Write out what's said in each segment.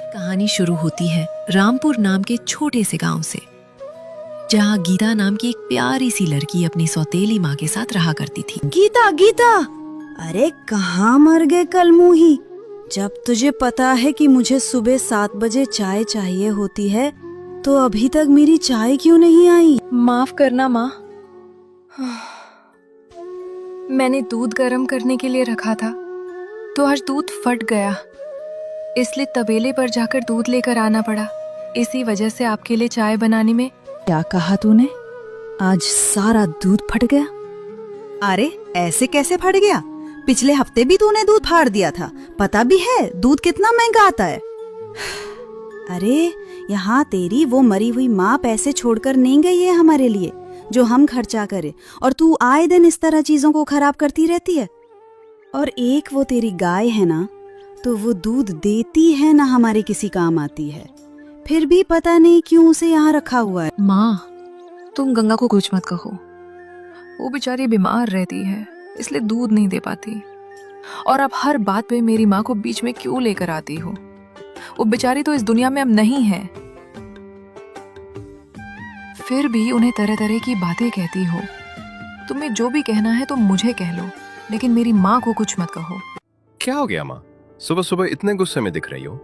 कहानी शुरू होती है रामपुर नाम के छोटे से गांव से, जहां गीता नाम की एक प्यारी सी लड़की अपनी सौतेली माँ के साथ रहा करती थी। गीता गीता, अरे कहाँ मर गए कल मुही? जब तुझे पता है कि मुझे सुबह 7 बजे चाय चाहिए होती है, तो अभी तक मेरी चाय क्यों नहीं आई? माफ करना माँ, मैंने दूध गर्म करने के लिए रखा था तो आज दूध फट गया, इसलिए तबेले पर जाकर दूध लेकर आना पड़ा। इसी वजह से आपके लिए चाय बनाने में। क्या कहा तूने? आज सारा दूध फट गया? अरे ऐसे कैसे फट गया? पिछले हफ्ते भी तूने दूध फाड़ दिया था, पता भी है दूध कितना महंगा आता है। अरे यहाँ तेरी वो मरी हुई माँ पैसे छोड़कर नहीं गई है हमारे लिए जो हम खर्चा करें, और तू आए दिन इस तरह चीजों को खराब करती रहती है। और एक वो तेरी गाय है ना, तो वो दूध देती है ना हमारे किसी काम आती है, फिर भी पता नहीं क्यों उसे यहाँ रखा हुआ है। माँ, तुम गंगा को कुछ मत कहो, वो बेचारी बीमार रहती है इसलिए दूध नहीं दे पाती, और आप हर बात पे मेरी माँ को बीच में क्यों लेकर आती हो? वो बेचारी तो इस दुनिया में अब नहीं है, फिर भी उन्हें तरह तरह की बातें कहती हो। तुम्हें जो भी कहना है तो मुझे कह लो, लेकिन मेरी माँ को कुछ मत कहो। क्या हो गया माँ, सुबह सुबह इतने गुस्से में दिख रही हो?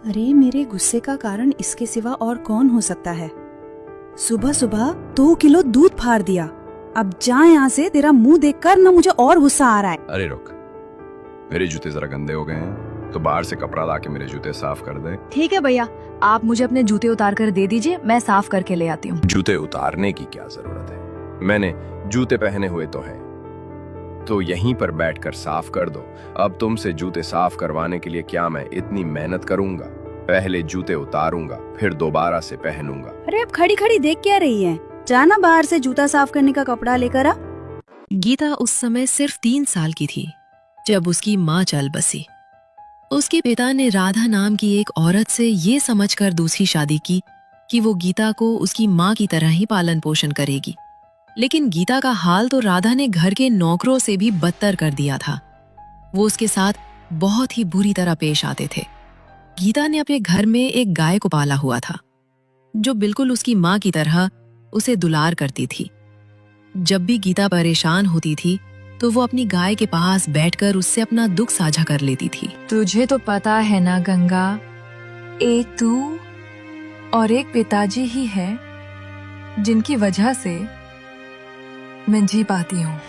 अरे मेरे गुस्से का कारण इसके सिवा और कौन हो सकता है? सुबह सुबह 2 किलो दूध फाड़ दिया। अब जा यहाँ से, तेरा मुंह देखकर ना मुझे और गुस्सा आ रहा है। अरे रुक, मेरे जूते जरा गंदे हो गए हैं, तो बाहर से कपड़ा ला के मेरे जूते साफ कर दे। ठीक है भैया, आप मुझे अपने जूते उतार कर दे दीजिए, मैं साफ करके ले आती हूँ। जूते उतारने की क्या जरूरत है? मैंने जूते पहने हुए तो हैं, तो यहीं पर बैठकर साफ कर दो। अब तुमसे जूते साफ करवाने के लिए क्या मैं इतनी मेहनत करूंगा? पहले जूते उतारूंगा, फिर दोबारा से पहनूंगा। अरे अब खड़ी खड़ी देख क्या रही है? जाना बाहर से जूता साफ करने का कपड़ा लेकर आ। गीता उस समय सिर्फ 3 साल की थी जब उसकी माँ चल बसी। उसके पिता ने राधा नाम की एक औरत से ये समझकर दूसरी शादी की कि वो गीता को उसकी माँ की तरह ही पालन पोषण करेगी, लेकिन गीता का हाल तो राधा ने घर के नौकरों से भी बदतर कर दिया था। वो उसके साथ बहुत ही बुरी तरह पेश आते थे। गीता ने अपने घर में एक गाय को पाला हुआ था जो बिल्कुल उसकी माँ की तरह उसे दुलार करती थी। जब भी गीता परेशान होती थी तो वो अपनी गाय के पास बैठकर उससे अपना दुख साझा कर लेती थी। तुझे तो पता है ना गंगा, एक तू और एक पिताजी ही है जिनकी वजह से मैं जी पाती हूँ,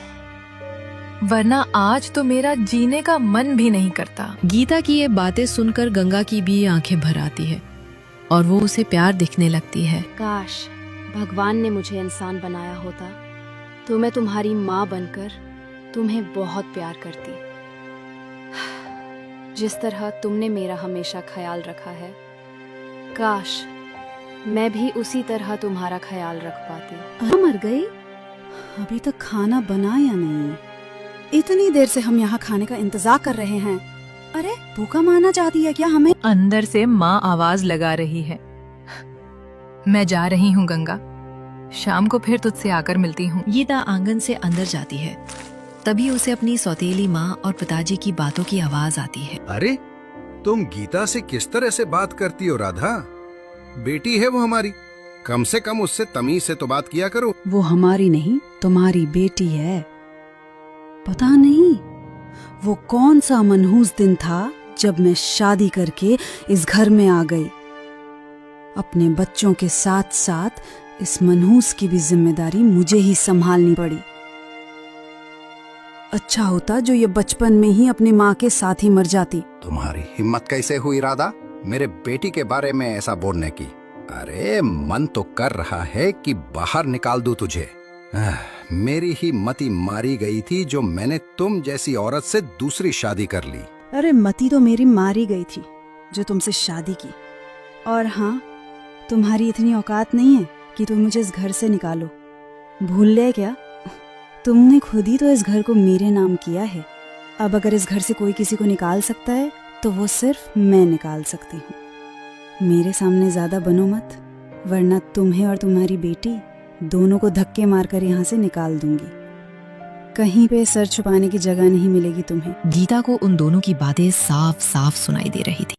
वरना आज तो मेरा जीने का मन भी नहीं करता। गीता की ये बातें सुनकर गंगा की भी आंखें भर आती है और वो उसे प्यार दिखने लगती है। काश भगवान ने मुझे इंसान बनाया होता तो मैं तुम्हारी माँ बनकर तुम्हें बहुत प्यार करती। जिस तरह तुमने मेरा हमेशा ख्याल रखा है, काश मैं भी उसी तरह तुम्हारा ख्याल रख पाती। मर गई? अभी तक खाना बना या नहीं? इतनी देर से हम यहाँ खाने का इंतजार कर रहे हैं। अरे भूखा मारना चाहती है क्या हमें? अंदर से माँ आवाज लगा रही है। मैं जा रही हूँ गंगा, शाम को फिर तुझसे आकर मिलती हूँ। गीता आंगन से अंदर जाती है, तभी उसे अपनी सौतेली माँ और पिताजी की बातों की आवाज आती है। अरे तुम गीता से किस तरह से बात करती हो राधा? बेटी है वो हमारी, कम से कम उससे तमीज से तो बात किया करो। वो हमारी नहीं, तुम्हारी बेटी है। पता नहीं वो कौन सा मनहूस दिन था जब मैं शादी करके इस घर में आ गई। अपने बच्चों के साथ साथ इस मनहूस की भी जिम्मेदारी मुझे ही संभालनी पड़ी। अच्छा होता जो ये बचपन में ही अपनी माँ के साथ ही मर जाती। तुम्हारी हिम्मत कैसे हुई राधा मेरे बेटी के बारे में ऐसा बोलने की? अरे मन तो कर रहा है कि बाहर निकाल दूं तुझे। मेरी ही मती मारी गई थी जो मैंने तुम जैसी औरत से दूसरी शादी कर ली। अरे मती तो मेरी मारी गई थी जो तुमसे शादी की। और हाँ, तुम्हारी इतनी औकात नहीं है कि तुम मुझे इस घर से निकालो। भूल ले क्या? तुमने खुद ही तो इस घर को मेरे नाम किया है। अब अगर इस घर से कोई किसी को निकाल सकता है तो वो सिर्फ मैं निकाल सकती हूँ। मेरे सामने ज्यादा बनो मत, वरना तुम्हें और तुम्हारी बेटी दोनों को धक्के मारकर यहाँ से निकाल दूंगी। कहीं पे सर छुपाने की जगह नहीं मिलेगी तुम्हें। गीता को उन दोनों की बातें साफ साफ सुनाई दे रही थी।